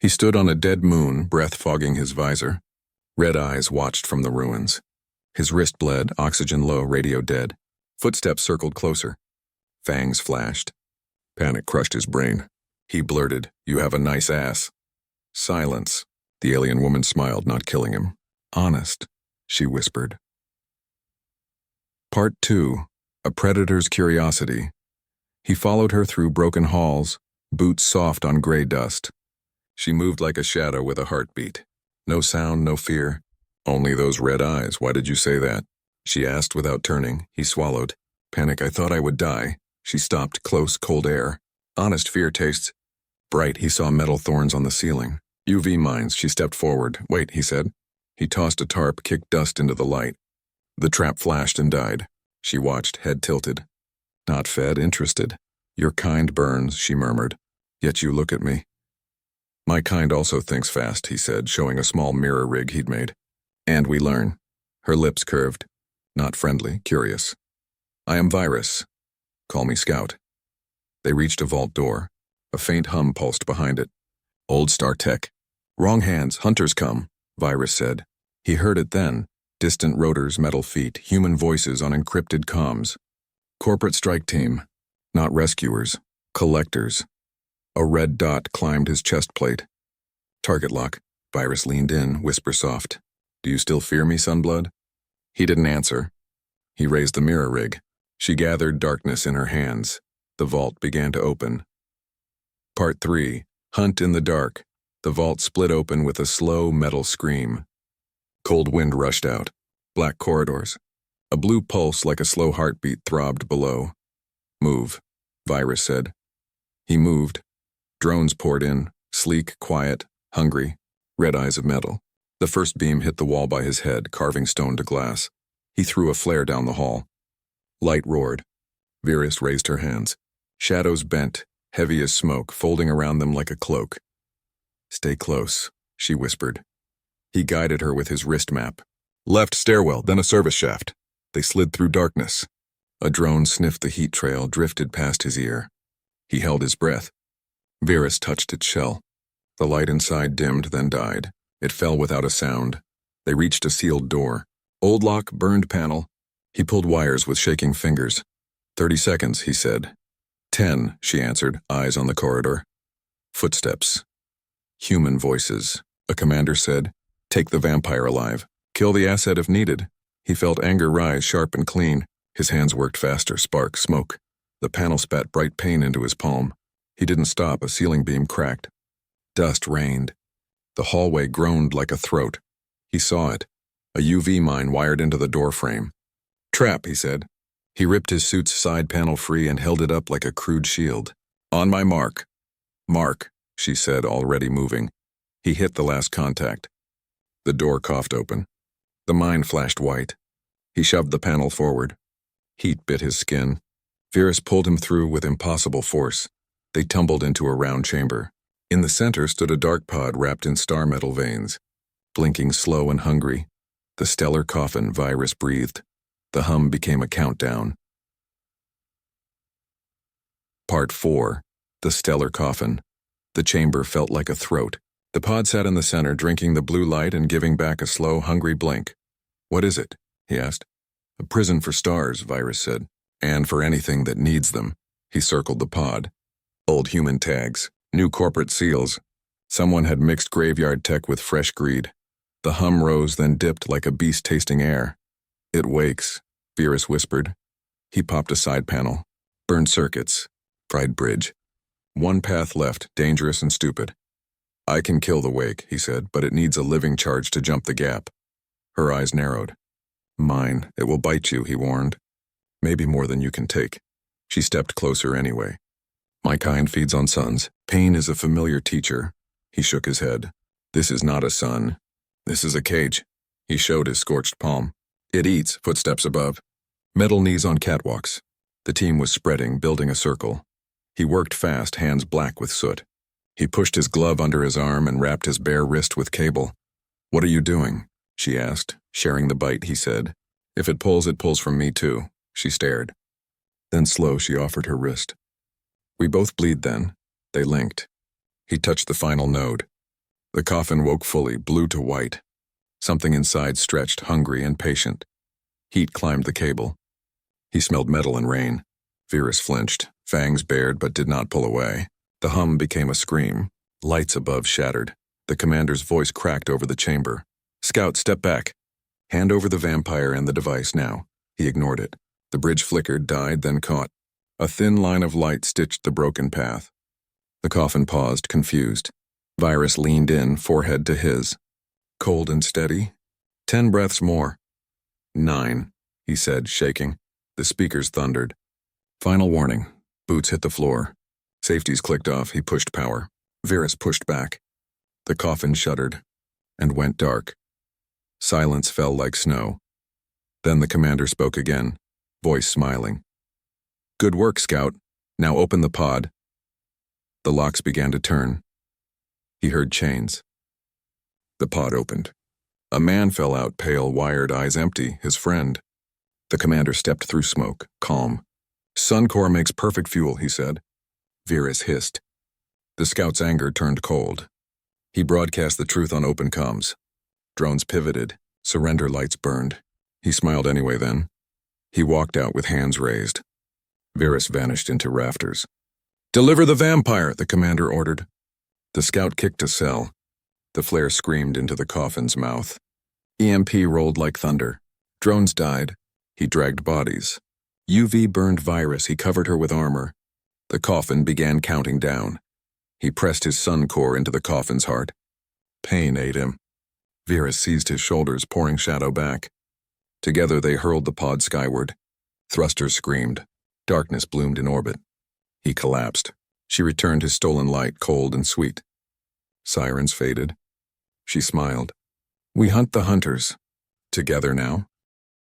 He stood on a dead moon, breath fogging his visor. Red eyes watched from the ruins. His wrist bled, oxygen low, radio dead. Footsteps circled closer. Fangs flashed. Panic crushed his brain. He blurted, "You have a nice ass." Silence. The alien woman smiled, not killing him. "Honest," she whispered. Part 2. A Predator's Curiosity. He followed her through broken halls, boots soft on gray dust. She moved like a shadow with a heartbeat. No sound, no fear. "Only those red eyes. Why did you say that?" she asked without turning. He swallowed. "Panic, I thought I would die." She stopped, close, cold air. "Honest fear tastes." Bright, he saw metal thorns on the ceiling. "UV mines." She stepped forward. "Wait," he said. He tossed a tarp, kicked dust into the light. The trap flashed and died. She watched, head tilted. "Not fed, interested." "Your kind burns," she murmured. "Yet you look at me." "My kind also thinks fast," he said, showing a small mirror rig he'd made. "And we learn." Her lips curved. Not friendly, curious. "I am Virus. Call me Scout." They reached a vault door. A faint hum pulsed behind it. "Old Star Tech." "Wrong hands, hunters come," Virus said. He heard it then. Distant rotors, metal feet, human voices on encrypted comms. "Corporate strike team." Not rescuers. Collectors. A red dot climbed his chest plate. "Target lock." Virus leaned in, whisper soft. "Do you still fear me, Sunblood?" He didn't answer. He raised the mirror rig. She gathered darkness in her hands. The vault began to open. Part 3. Hunt in the dark. The vault split open with a slow metal scream. Cold wind rushed out. Black corridors. A blue pulse like a slow heartbeat throbbed below. "Move," Virus said. He moved. Drones poured in, sleek, quiet, hungry, red eyes of metal. The first beam hit the wall by his head, carving stone to glass. He threw a flare down the hall. Light roared. Virus raised her hands. Shadows bent, heavy as smoke, folding around them like a cloak. "Stay close," she whispered. He guided her with his wrist map. Left stairwell, then a service shaft. They slid through darkness. A drone sniffed the heat trail, drifted past his ear. He held his breath. Virus touched its shell. The light inside dimmed, then died. It fell without a sound. They reached a sealed door. Old lock, burned panel. He pulled wires with shaking fingers. 30 seconds, he said. 10, she answered, eyes on the corridor. Footsteps. Human voices. A commander said, "Take the vampire alive. Kill the asset if needed." He felt anger rise, sharp and clean. His hands worked faster, spark, smoke. The panel spat bright pain into his palm. He didn't stop, a ceiling beam cracked. Dust rained. The hallway groaned like a throat. He saw it. A UV mine wired into the door frame. "Trap," he said. He ripped his suit's side panel free and held it up like a crude shield. "On my mark." "Mark," she said, already moving. He hit the last contact. The door coughed open. The mine flashed white. He shoved the panel forward. Heat bit his skin. Virus pulled him through with impossible force. They tumbled into a round chamber. In the center stood a dark pod wrapped in star metal veins. Blinking slow and hungry. The stellar coffin, Virus breathed. The hum became a countdown. Part 4. The stellar coffin. The chamber felt like a throat. The pod sat in the center, drinking the blue light and giving back a slow, hungry blink. "What is it?" he asked. "A prison for stars," Virus said. "And for anything that needs them." He circled the pod. Old human tags. New corporate seals. Someone had mixed graveyard tech with fresh greed. The hum rose, then dipped like a beast tasting air. "It wakes," Virus whispered. He popped a side panel. Burned circuits. Fried bridge. One path left, dangerous and stupid. "I can kill the wake," he said, "but it needs a living charge to jump the gap." Her eyes narrowed. "Mine, it will bite you," he warned. "Maybe more than you can take." She stepped closer anyway. "My kind feeds on suns. Pain is a familiar teacher." He shook his head. "This is not a sun. This is a cage." He showed his scorched palm. "It eats," footsteps above. Metal knees on catwalks. The team was spreading, building a circle. He worked fast, hands black with soot. He pushed his glove under his arm and wrapped his bare wrist with cable. "What are you doing?" she asked. "Sharing the bite," he said. "If it pulls from me too." She stared. Then slow, she offered her wrist. "We both bleed then." They linked. He touched the final node. The coffin woke fully, blue to white. Something inside stretched, hungry and patient. Heat climbed the cable. He smelled metal and rain. Virus flinched, fangs bared but did not pull away. The hum became a scream. Lights above shattered. The commander's voice cracked over the chamber. "Scout, step back. Hand over the vampire and the device now." He ignored it. The bridge flickered, died, then caught. A thin line of light stitched the broken path. The coffin paused, confused. Virus leaned in, forehead to his. Cold and steady. 10 breaths more. 9, he said, shaking. The speakers thundered. Final warning. Boots hit the floor. Safeties clicked off. He pushed power. Virus pushed back. The coffin shuddered and went dark. Silence fell like snow. Then the commander spoke again, voice smiling. "Good work, Scout. Now open the pod." The locks began to turn. He heard chains. The pod opened. A man fell out, pale, wired, eyes empty, his friend. The commander stepped through smoke, calm. "Suncore makes perfect fuel," he said. Virus hissed. The scout's anger turned cold. He broadcast the truth on open comms. Drones pivoted. Surrender lights burned. He smiled anyway then. He walked out with hands raised. Virus vanished into rafters. "Deliver the vampire," the commander ordered. The scout kicked a cell. The flare screamed into the coffin's mouth. EMP rolled like thunder. Drones died. He dragged bodies. UV burned Virus. He covered her with armor. The coffin began counting down. He pressed his sun core into the coffin's heart. Pain ate him. Virus seized his shoulders, pouring shadow back. Together they hurled the pod skyward. Thrusters screamed. Darkness bloomed in orbit. He collapsed. She returned his stolen light, cold and sweet. Sirens faded. She smiled. "We hunt the hunters. Together now."